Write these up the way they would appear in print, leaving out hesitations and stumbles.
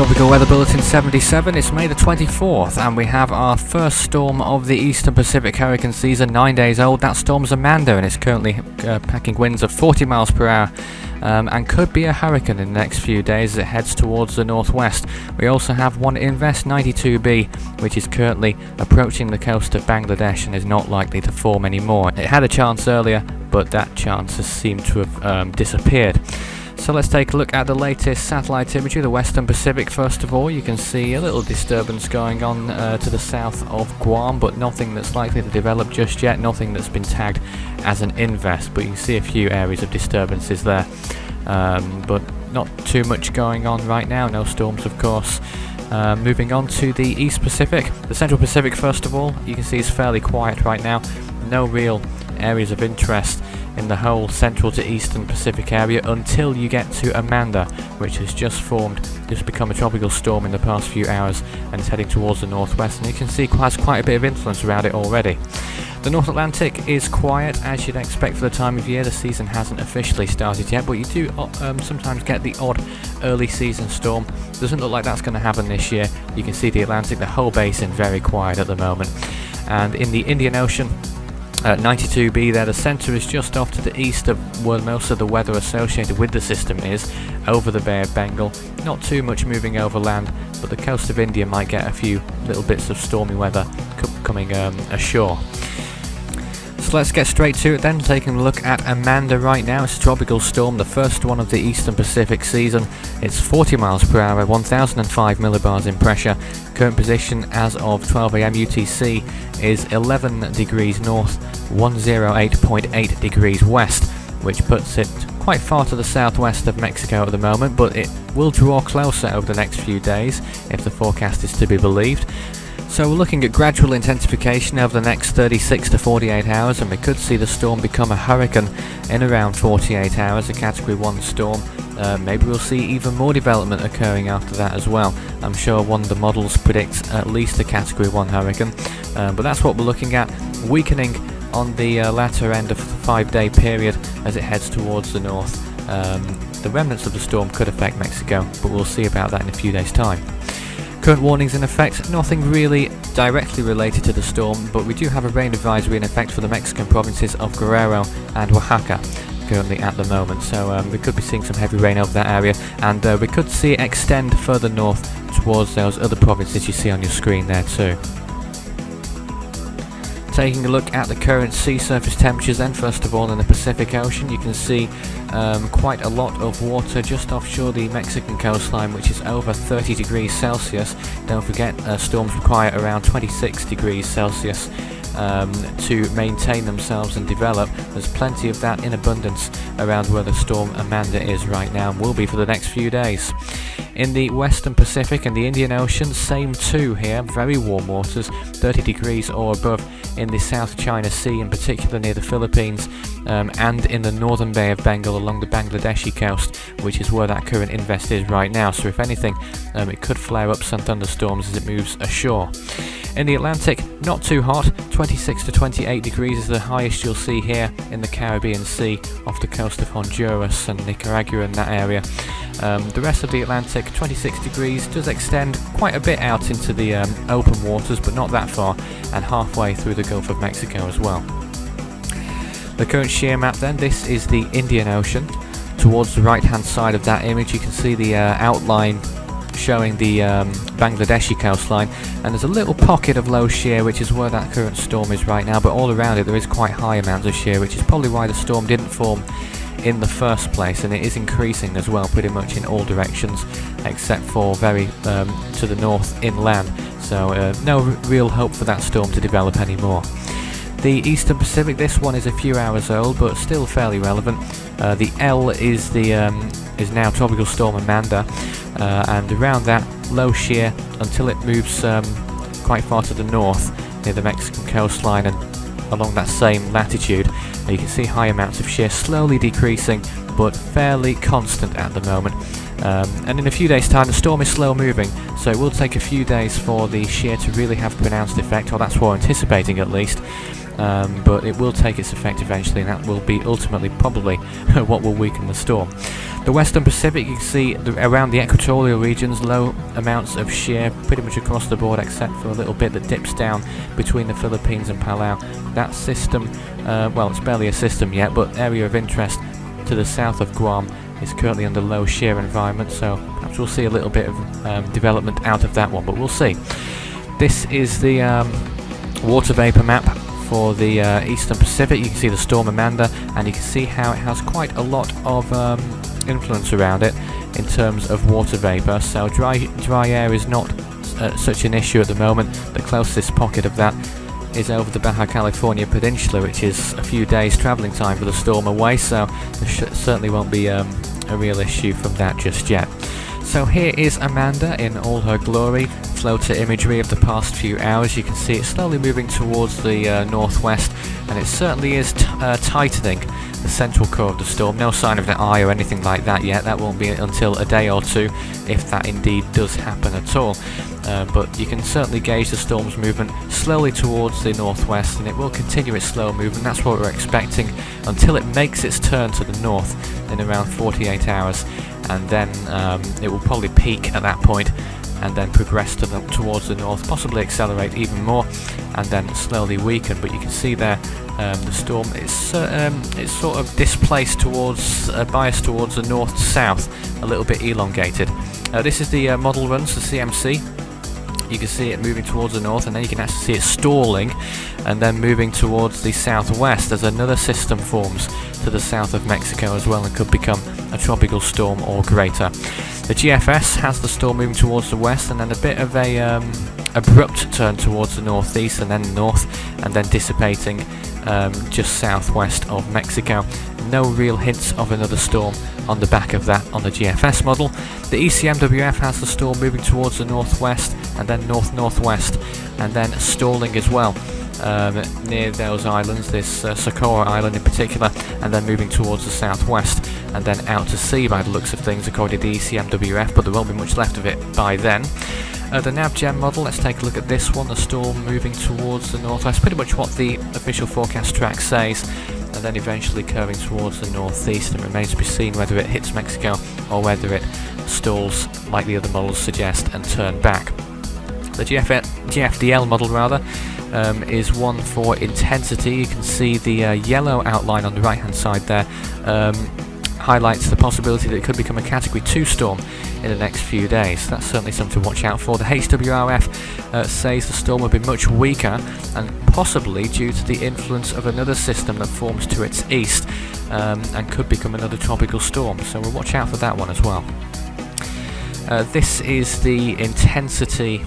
Tropical Weather Bulletin 77, it's May the 24th and we have our first storm of the Eastern Pacific hurricane season, 9 days old. That storm's Amanda and it's currently packing winds of 40 miles per hour and could be a hurricane in the next few days as it heads towards the northwest. We also have one Invest 92B which is currently approaching the coast of Bangladesh and is not likely to form anymore. It had a chance earlier, but that chance has seemed to have disappeared. So let's take a look at the latest satellite imagery, the Western Pacific first of all. You can see a little disturbance going on to the south of Guam, but nothing that's likely to develop just yet, nothing that's been tagged as an invest, but you can see a few areas of disturbances there. But not too much going on right now, no storms of course. Moving on to the East Pacific, the Central Pacific first of all, you can see is fairly quiet right now, no real areas of interest in the whole central to eastern Pacific area until you get to Amanda, which has just become a tropical storm in the past few hours and is heading towards the northwest, and you can see has quite a bit of influence around it already. The North Atlantic is quiet as you'd expect for the time of year. The season hasn't officially started yet, but you do sometimes get the odd early season storm. Doesn't look like that's going to happen this year. You can see the Atlantic, the whole basin very quiet at the moment. And in the Indian Ocean, 92B there, the centre is just off to the east of where most of the weather associated with the system is, over the Bay of Bengal. Not too much moving over land, but the coast of India might get a few little bits of stormy weather coming ashore. So let's get straight to it then, taking a look at Amanda right now. It's a tropical storm, the first one of the Eastern Pacific season. It's 40 miles per hour, 1005 millibars in pressure. Current position as of 12 AM UTC is 11 degrees north, 108.8 degrees west, which puts it quite far to the southwest of Mexico at the moment, but it will draw closer over the next few days if the forecast is to be believed. So we're looking at gradual intensification over the next 36 to 48 hours, and we could see the storm become a hurricane in around 48 hours, a Category 1 storm. Maybe we'll see even more development occurring after that as well. I'm sure one of the models predicts at least a Category 1 hurricane, but that's what we're looking at, weakening on the latter end of the 5-day period as it heads towards the north. The remnants of the storm could affect Mexico, but we'll see about that in a few days' time. Current warnings in effect, nothing really directly related to the storm, but we do have a rain advisory in effect for the Mexican provinces of Guerrero and Oaxaca currently at the moment, so we could be seeing some heavy rain over that area, and we could see it extend further north towards those other provinces you see on your screen there too. Taking a look at the current sea surface temperatures then, first of all in the Pacific Ocean, you can see quite a lot of water just offshore the Mexican coastline, which is over 30 degrees Celsius. Don't forget, storms require around 26 degrees Celsius to maintain themselves and develop. There's plenty of that in abundance around where the storm Amanda is right now and will be for the next few days. In the Western Pacific and the Indian Ocean, same too here, very warm waters, 30 degrees or above in the South China Sea, in particular near the Philippines, and in the northern Bay of Bengal along the Bangladeshi coast, which is where that current invest is right now. So if anything, it could flare up some thunderstorms as it moves ashore. In the Atlantic, not too hot, 26 to 28 degrees is the highest you'll see here in the Caribbean Sea off the coast of Honduras and Nicaragua in that area. The rest of the Atlantic, 26 degrees, does extend quite a bit out into the open waters, but not that far, and halfway through the Gulf of Mexico as well. The current shear map then, this is the Indian Ocean. Towards the right hand side of that image you can see the outline showing the Bangladeshi coastline, and there's a little pocket of low shear which is where that current storm is right now, but all around it there is quite high amounts of shear, which is probably why the storm didn't form in the first place, and it is increasing as well pretty much in all directions except for very to the north inland, so no real hope for that storm to develop anymore. The Eastern Pacific, this one is a few hours old but still fairly relevant. The L is now Tropical Storm Amanda, and around that low shear until it moves quite far to the north near the Mexican coastline and along that same latitude. You can see high amounts of shear slowly decreasing but fairly constant at the moment. And in a few days time the storm is slow moving, so it will take a few days for the shear to really have pronounced effect, or that's what we're anticipating at least. but it will take its effect eventually, and that will be ultimately probably what will weaken the storm. The Western Pacific, you can see around the equatorial regions, low amounts of shear pretty much across the board, except for a little bit that dips down between the Philippines and Palau. That system, well, it's barely a system yet, but area of interest to the south of Guam is currently under low shear environment, so perhaps we'll see a little bit of development out of that one, but we'll see. This is the water vapor map for the Eastern Pacific. You can see the storm Amanda, and you can see how it has quite a lot of influence around it in terms of water vapor. So dry air is not such an issue at the moment. The closest pocket of that is over the Baja California Peninsula, which is a few days travelling time for the storm away, so there certainly won't be a real issue from that just yet. So here is Amanda in all her glory. Floater imagery of the past few hours. You can see it slowly moving towards the northwest, and it certainly is tightening the central core of the storm. No sign of the eye or anything like that yet. That won't be until a day or two, if that indeed does happen at all. But you can certainly gauge the storm's movement slowly towards the northwest, and it will continue its slow movement. That's what we're expecting until it makes its turn to the north in around 48 hours, and then it will probably peak at that point and then progress towards the north, possibly accelerate even more, and then slowly weaken. But you can see there the storm is it's sort of displaced towards, biased towards the north-south, a little bit elongated. This is the model runs, the CMC. You can see it moving towards the north, and then you can actually see it stalling and then moving towards the southwest as another system forms to the south of Mexico as well, and could become a tropical storm or greater. The GFS has the storm moving towards the west, and then a bit of a abrupt turn towards the northeast and then north, and then dissipating just southwest of Mexico. No real hints of another storm on the back of that on the GFS model. The ECMWF has the storm moving towards the northwest and then north-northwest, and then stalling as well near those islands, this Socorro Island in particular, and then moving towards the southwest and then out to sea by the looks of things according to the ECMWF, but there won't be much left of it by then. The NavGem model, let's take a look at this one. The storm moving towards the northwest, pretty much what the official forecast track says, and then eventually curving towards the northeast, and remains to be seen whether it hits Mexico or whether it stalls like the other models suggest and turn back. The GFDL model rather is one for intensity. You can see the yellow outline on the right hand side there highlights the possibility that it could become a Category 2 storm in the next few days. That's certainly something to watch out for. The HWRF says the storm will be much weaker, and possibly due to the influence of another system that forms to its east, and could become another tropical storm. So we'll watch out for that one as well. This is the intensity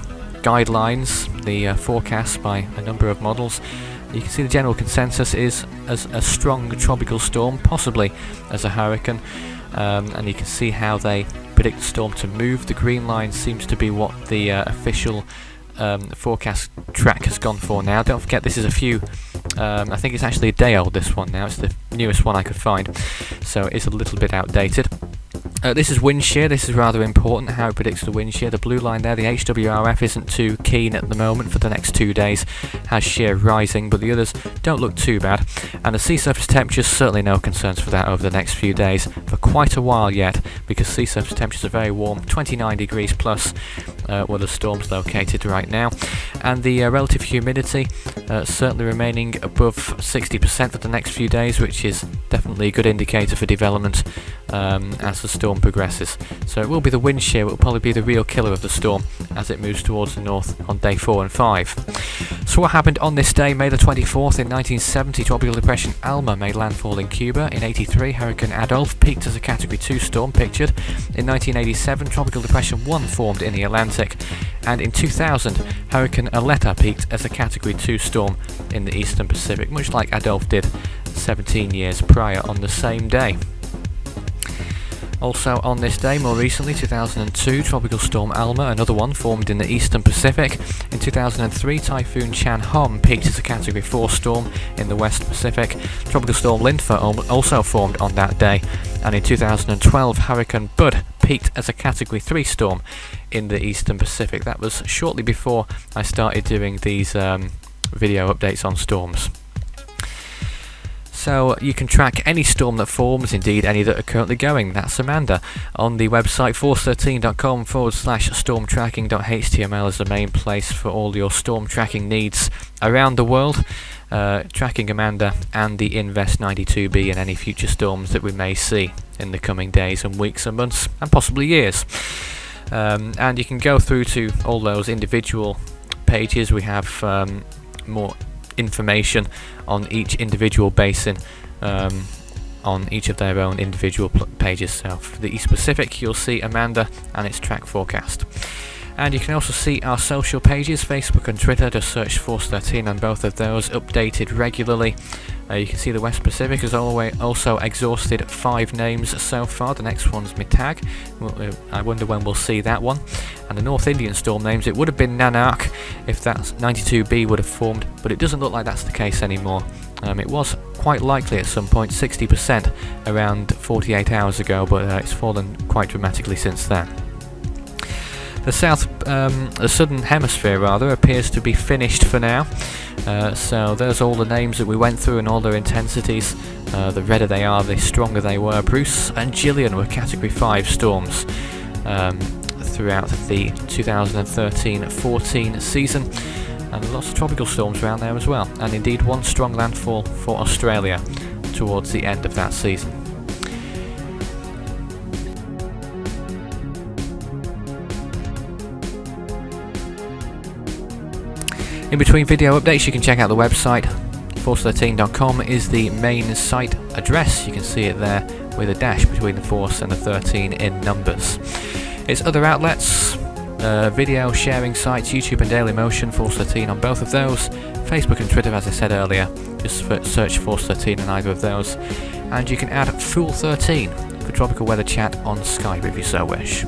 guidelines, the forecast by a number of models. You can see the general consensus is as a strong tropical storm, possibly as a hurricane, and you can see how they predict the storm to move. The green line seems to be what the official forecast track has gone for now. Don't forget, this is I think it's actually a day old, this one now. It's the newest one I could find, so it's a little bit outdated. This is wind shear. This is rather important, how it predicts the wind shear. The blue line there, the HWRF isn't too keen at the moment for the next 2 days, has shear rising, but the others don't look too bad. And the sea surface temperatures, certainly no concerns for that over the next few days, for quite a while yet, because sea surface temperatures are very warm, 29 degrees plus where the storm's located right now. And the relative humidity certainly remaining above 60% for the next few days, which is definitely a good indicator for development as the storm progresses. So it will be the wind shear, it will probably be the real killer of the storm as it moves towards the north on day 4 and 5. So what happened on this day, May the 24th in 1970, Tropical Depression Alma made landfall in Cuba. In 83, Hurricane Adolph peaked as a Category 2 storm pictured. In 1987, Tropical Depression 1 formed in the Atlantic. And in 2000, Hurricane Aleta peaked as a Category 2 storm in the Eastern Pacific, much like Adolph did 17 years prior on the same day. Also on this day, more recently, 2002, Tropical Storm Alma, another one, formed in the Eastern Pacific. In 2003, Typhoon Chan-Hom peaked as a Category 4 storm in the West Pacific. Tropical Storm Linfa also formed on that day. And in 2012, Hurricane Bud peaked as a Category 3 storm in the Eastern Pacific. That was shortly before I started doing these video updates on storms. So you can track any storm that forms, indeed any that are currently going. That's Amanda. On the website force13.com/stormtracking.html is the main place for all your storm tracking needs around the world. Tracking Amanda and the Invest 92B and any future storms that we may see in the coming days and weeks and months and possibly years. And you can go through to all those individual pages. We have more information on each individual basin on each of their own individual pages. So for the East Pacific, you'll see Amanda and its track forecast. And you can also see our social pages, Facebook and Twitter. Just search Force 13 on both of those, updated regularly. You can see the West Pacific has also exhausted 5 names so far. The next one's Mitag. I wonder when we'll see that one. And the North Indian storm names, it would have been Nanak if that 92B would have formed, but it doesn't look like that's the case anymore. It was quite likely at some point, 60% around 48 hours ago, but it's fallen quite dramatically since then. The southern hemisphere rather, appears to be finished for now. So there's all the names that we went through and all their intensities. The redder they are, the stronger they were. Bruce and Gillian were Category 5 storms throughout the 2013-14 season. And lots of tropical storms around there as well. And indeed one strong landfall for Australia towards the end of that season. In between video updates, you can check out the website. Force13.com is the main site address. You can see it there with a dash between the Force and the 13 in numbers. Its other outlets, video sharing sites, YouTube and Dailymotion, Force 13 on both of those. Facebook and Twitter, as I said earlier, just search Force 13 on either of those. And you can add Fool 13 for tropical weather chat on Skype if you so wish.